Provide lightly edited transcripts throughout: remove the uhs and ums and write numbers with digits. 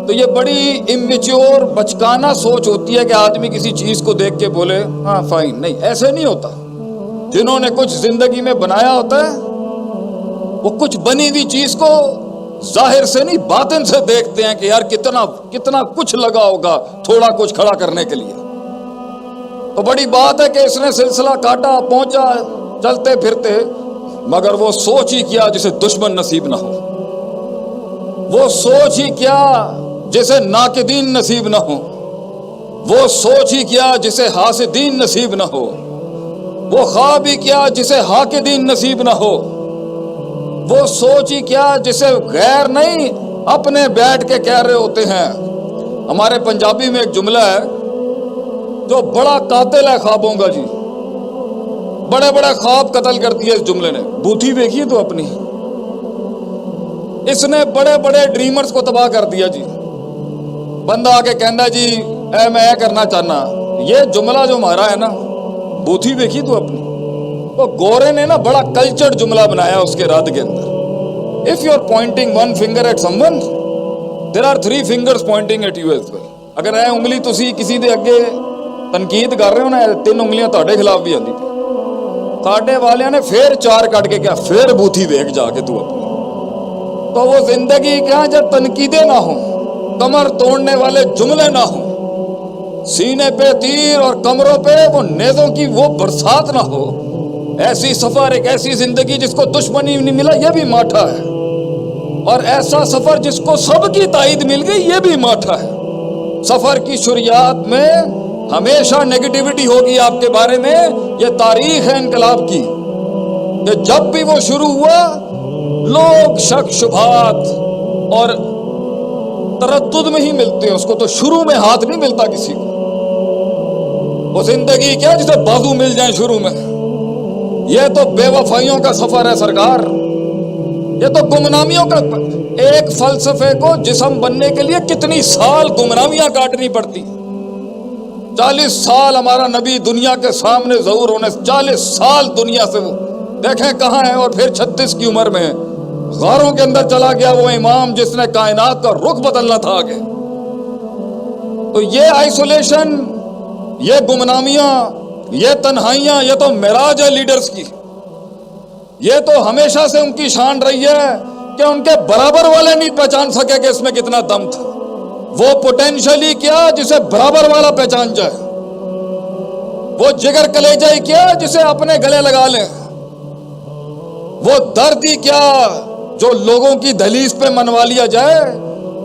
تو یہ بڑی امیچور بچکانہ سوچ ہوتی ہے کہ آدمی کسی چیز کو دیکھ کے بولے ہاں فائن. نہیں، ایسے نہیں ہوتا. جنہوں نے کچھ زندگی میں بنایا ہوتا ہے وہ کچھ بنی ہوئی چیز کو ظاہر سے نہیں باطن سے دیکھتے ہیں کہ یار کتنا کچھ لگا ہوگا تھوڑا کچھ کھڑا کرنے کے لیے. تو بڑی بات ہے کہ اس نے سلسلہ کاٹا، پہنچا چلتے پھرتے، مگر وہ سوچ ہی کیا جسے دشمن نصیب نہ ہو. وہ سوچ ہی کیا جسے ناقدین نصیب نہ ہو. وہ سوچ ہی کیا جسے حاسدین نصیب نہ ہو. وہ خواب ہی کیا جسے حاقدین نصیب نہ ہو. وہ سوچ ہی کیا جسے غیر نہیں اپنے بیٹھ کے کہہ رہے ہوتے ہیں. ہمارے پنجابی میں ایک جملہ ہے جو بڑا قاتل ہے خوابوں کا جی. بڑے بڑے خواب قتل کر دیے اس جملے نے. بوتھی دیکھیے تو اپنی، اس نے بڑے بڑے ڈریمرز کو تباہ کر دیا جی. بندہ آ کے کہندا جی اے میں کرنا چاہنا. یہ جملہ جو ہمارا ہے نا، بوتھی دیکھی تو اپنی، تو گورے نے نا بڑا کلچرڈ جملہ بنایا اس کے رد کے اندر. If you are pointing one finger at someone, there are 3 fingers pointing at you as well. اگر اے انگلی تسی کسی دے اگے تنقید کر رہے ہو نا، 3 انگلیاں تہاڈے خلاف بھی آندی پئی. ساڈے والیاں نے پھر 4 کٹ کے کیا پھر بوتھی دیکھ جا کے تو اپنی. تو وہ زندگی کیا جب تنقیدیں نہ ہوں، کمر توڑنے والے جملے نہ ہوں، سینے پہ تیر اور کمروں پہ وہ نیزوں کی وہ برسات نہ ہو، ایسی سفر، ایک ایسی زندگی جس کو دشمنی نہیں ملا یہ بھی ماٹھا ہے، اور ایسا سفر جس کو سب کی تائید مل گئی یہ بھی ماٹھا ہے. سفر کی شروعات میں ہمیشہ نیگیٹیوٹی ہوگی آپ کے بارے میں. یہ تاریخ ہے انقلاب کی کہ جب بھی وہ شروع ہوا لوگ شک شبہات اور تردد میں ہی ملتے ہیں اس کو. تو شروع میں ہاتھ نہیں ملتا کسی کو. وہ زندگی کیا جسے بازو مل جائیں شروع میں. یہ تو بے وفائیوں کا سفر ہے سرکار. یہ تو گمنامیوں کا. ایک فلسفے کو جسم بننے کے لیے کتنی سال گمنامیاں کاٹنی پڑتی. 40 سال ہمارا نبی دنیا کے سامنے ظہور ہونے، 40 سال دنیا سے وہ دیکھیں کہاں ہے. اور پھر 36 کی عمر میں غاروں کے اندر چلا گیا وہ امام جس نے کائنات کا رخ بدلنا تھا آگے. تو یہ آئسولیشن، یہ گمنامیاں، یہ تنہائیاں، یہ تو معراج ہے لیڈرز کی. یہ تو ہمیشہ سے ان کی شان رہی ہے کہ ان کے برابر والے نہیں پہچان سکے کہ اس میں کتنا دم تھا. وہ پوٹینشلی کیا جسے برابر والا پہچان جائے. وہ جگر کلیجہ ہی کیا جسے اپنے گلے لگا لیں. وہ درد ہی کیا جو لوگوں کی دہلیز پہ منوا لیا جائے.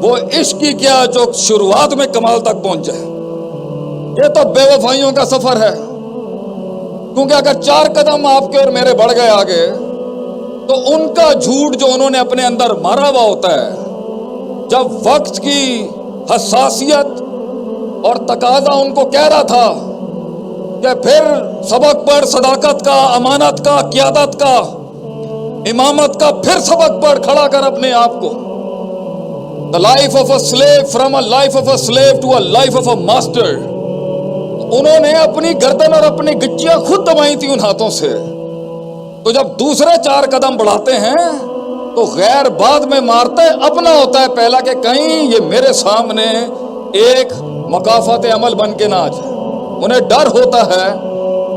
وہ عشق ہی کیا جو شروعات میں کمال تک پہنچ جائے. یہ تو بے وفائیوں کا سفر ہے. کیونکہ اگر 4 قدم آپ کے اور میرے بڑھ گئے آگے تو ان کا جھوٹ جو انہوں نے اپنے اندر مارا ہوا ہوتا ہے، جب وقت کی حساسیت اور تقاضا ان کو کہہ رہا تھا کہ پھر سبق پڑھ صداقت کا، امانت کا، قیادت کا، امامت کا، پھر سبق پڑھ کھڑا کر اپنے آپ کو. The life of a slave, from a life of a slave to a life of a master. انہوں نے اپنی گردن اور اپنی گچیاں خود دبائی تھی ان ہاتھوں سے. تو جب دوسرے 4 قدم بڑھاتے ہیں تو غیر بعد میں مارتے اپنا ہوتا ہے پہلا کہ کہیں یہ میرے سامنے ایک مکافات عمل بن کے نہ آ جائے. انہیں ڈر ہوتا ہے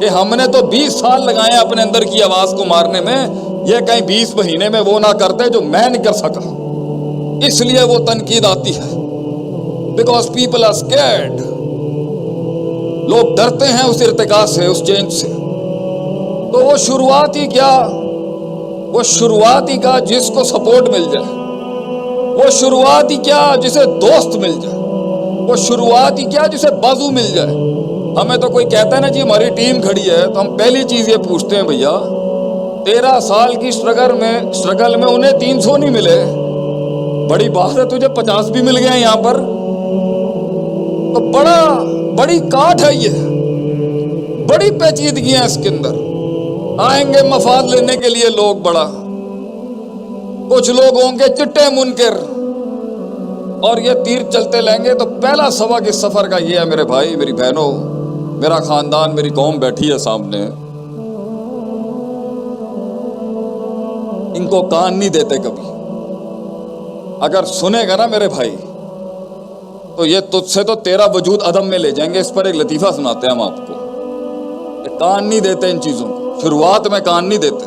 کہ ہم نے تو 20 سال لگائے اپنے اندر کی آواز کو مارنے میں، یہ کہیں 20 مہینے میں وہ نہ کرتے جو میں نہیں کر سکا. اس لیے وہ تنقید آتی ہے. Because people are scared. لوگ ڈرتے ہیں اس ارتقاء سے، اس چینج سے. تو وہ شروعات ہی کیا، وہ شروعات ہی کا جس کو سپورٹ مل جائے، وہ شروعات ہی کیا جسے دوست مل جائے، وہ شروعات ہی کیا جسے بازو مل جائے. ہمیں تو کوئی کہتا ہے نا جی ہماری ٹیم کھڑی ہے تو ہم پہلی چیز یہ پوچھتے ہیں بھیا 13 سال کی سٹرگل میں انہیں 300 نہیں ملے، بڑی بات ہے تجھے 50 بھی مل گئے یہاں پر. تو بڑی کاٹ ہے، یہ بڑی پیچیدگی ہے اس کے اندر. آئیں گے مفاد لینے کے لیے لوگ، بڑا کچھ لوگ ہوں گے چٹے منکر اور یہ تیر چلتے لیں گے. تو پہلا سبق اس سفر کا یہ ہے میرے بھائی، میری بہنوں، میرا خاندان، میری قوم بیٹھی ہے سامنے، ان کو کان نہیں دیتے کبھی. اگر سنے گا نا میرے بھائی تو یہ تجھ سے تو تیرا وجود عدم میں لے جائیں گے. اس پر ایک لطیفہ سناتے ہیں ہم آپ کو. کان نہیں دیتے ان چیزوں کو, شروعات میں کان نہیں دیتے,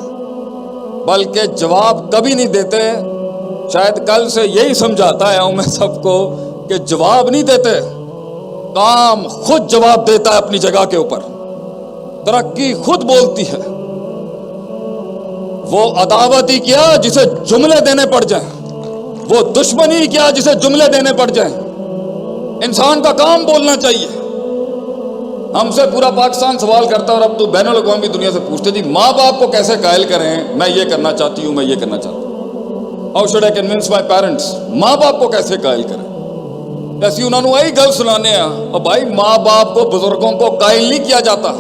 بلکہ جواب کبھی نہیں دیتے. شاید کل سے یہی سمجھاتا ہے میں سب کو کہ جواب نہیں دیتے, کام خود جواب دیتا ہے اپنی جگہ کے اوپر, ترقی خود بولتی ہے. وہ عداوت ہی کیا جسے جملے دینے پڑ جائیں, وہ دشمنی کیا جسے جملے دینے پڑ جائیں. انسان کا کام بولنا چاہیے. ہم سے پورا پاکستان سوال کرتا ہے, اور اب تو بین الاقوامی دنیا سے پوچھتے جی ماں باپ کو کیسے قائل کریں, میں یہ کرنا چاہتی ہوں, میں یہ کرنا چاہتا ہوں. How should I convince my parents, ماں باپ کو کیسے قائل کریں. ایسی انہوں نے وہی گل سنانے ہیں. اور بھائی ماں باپ کو, بزرگوں کو قائل نہیں کیا جاتا,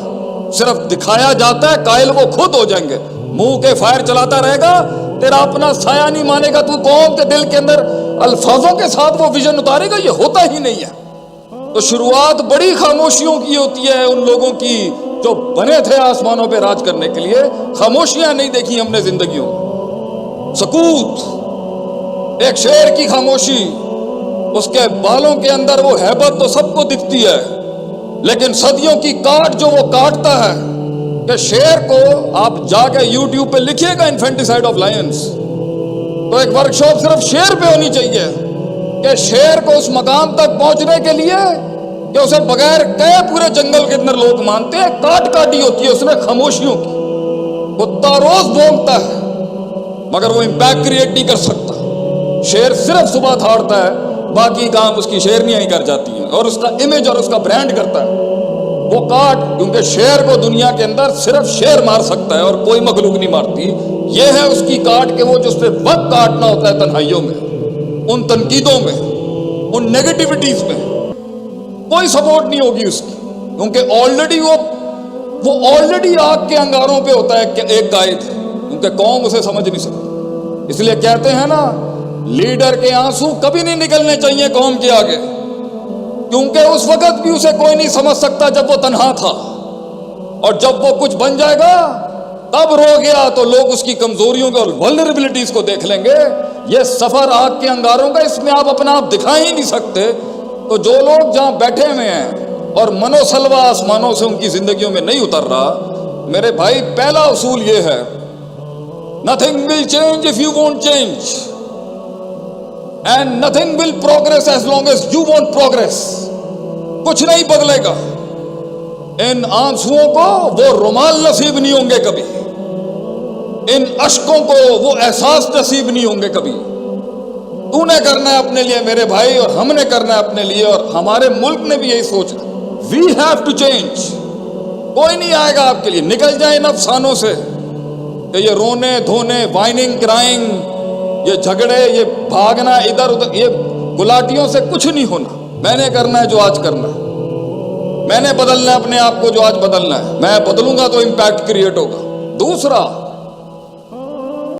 صرف دکھایا جاتا ہے. قائل وہ خود ہو جائیں گے. منہ کے فائر چلاتا رہے گا, تیرا اپنا سایہ نہیں مانے گا. تو قوم کے دل کے اندر الفاظوں کے ساتھ وہ ویژن اتارے گا, یہ ہوتا ہی نہیں ہے. تو شروعات بڑی خاموشیوں کی ہوتی ہے ان لوگوں کی جو بنے تھے آسمانوں پہ راج کرنے کے لیے. خاموشیاں نہیں دیکھی ہم نے زندگیوں میں. سکوت, ایک شیر کی خاموشی, اس کے بالوں کے اندر وہ ہیبت تو سب کو دکھتی ہے, لیکن صدیوں کی کاٹ جو وہ کاٹتا ہے. کہ شیر کو آپ جا کے یوٹیوب پہ لکھیے گا انفینٹیسائڈ آف لائنز, تو ایک ورک شاپ صرف شیر پہ ہونی چاہیے کہ شیر کو اس مقام تک پہنچنے کے لیے کہ اسے بغیر کہے پورے جنگل کے اندر لوگ مانتے ہیں. کاٹ کاٹی ہوتی ہے اس نے خاموشیوں کی. کتا روز بھونکتا ہے مگر وہ امپیکٹ کریٹ نہیں کر سکتا. شیر صرف صبح دھاڑتا ہے, باقی کام اس کی شیرنیاں ہی کر جاتی ہیں, اور اس کا امیج اور اس کا برانڈ کرتا ہے. وہ کاٹ, کیونکہ شیر کو دنیا کے اندر صرف شیر مار سکتا ہے اور کوئی مخلوق نہیں مارتی. یہ ہے اس کی کاٹ کہ وہ جو اس پہ وقت کاٹنا ہوتا ہے تنہائیوں میں, ان تنقیدوں میں, ان نیگیٹیوٹیز میں کوئی سپورٹ نہیں ہوگی اس کی, کیونکہ آلریڈی وہ آلریڈی آگ کے انگاروں پہ ہوتا ہے ایک قائد, کیونکہ قوم اسے سمجھ نہیں سکتی. اس لیے کہتے ہیں نا, لیڈر کے آنسو کبھی نہیں نکلنے چاہیے قوم کے آگے, کیونکہ اس وقت بھی اسے کوئی نہیں سمجھ سکتا جب وہ تنہا تھا, اور جب وہ کچھ بن جائے گا تب رو گیا تو لوگ اس کی کمزوریوں کو اور ولنریبلٹیز کو دیکھ لیں گے. یہ سفر آگ کے انگاروں کا, اس میں آپ اپنا آپ دکھا ہی نہیں سکتے. تو جو لوگ جہاں بیٹھے ہوئے ہیں اور منو سلوا آسمانوں سے ان کی زندگیوں میں نہیں اتر رہا, میرے بھائی پہلا اصول یہ ہے, nothing will change if you won't change, and nothing will progress as long as you won't progress. کچھ نہیں بدلے گا. ان آنسوؤں کو وہ رومال نصیب نہیں ہوں گے کبھی, ان اشکوں کو وہ احساس نصیب نہیں ہوں گے کبھی. تو نے کرنا ہے اپنے لیے میرے بھائی, اور ہم نے کرنا ہے اپنے لیے, اور ہمارے ملک نے بھی یہی سوچنا. We have to change. کوئی نہیں آئے گا آپ کے لیے. نکل جائیں ان افسانوں سے کہ یہ رونے دھونے, وائننگ کرائنگ, یہ جھگڑے, یہ بھاگنا ادھر ادھر, یہ گلاٹیوں سے کچھ نہیں ہونا. میں نے کرنا ہے جو آج کرنا ہے, میں نے بدلنا ہے اپنے آپ کو جو آج بدلنا ہے. میں بدلوں گا تو امپیکٹ کریٹ ہوگا. دوسرا,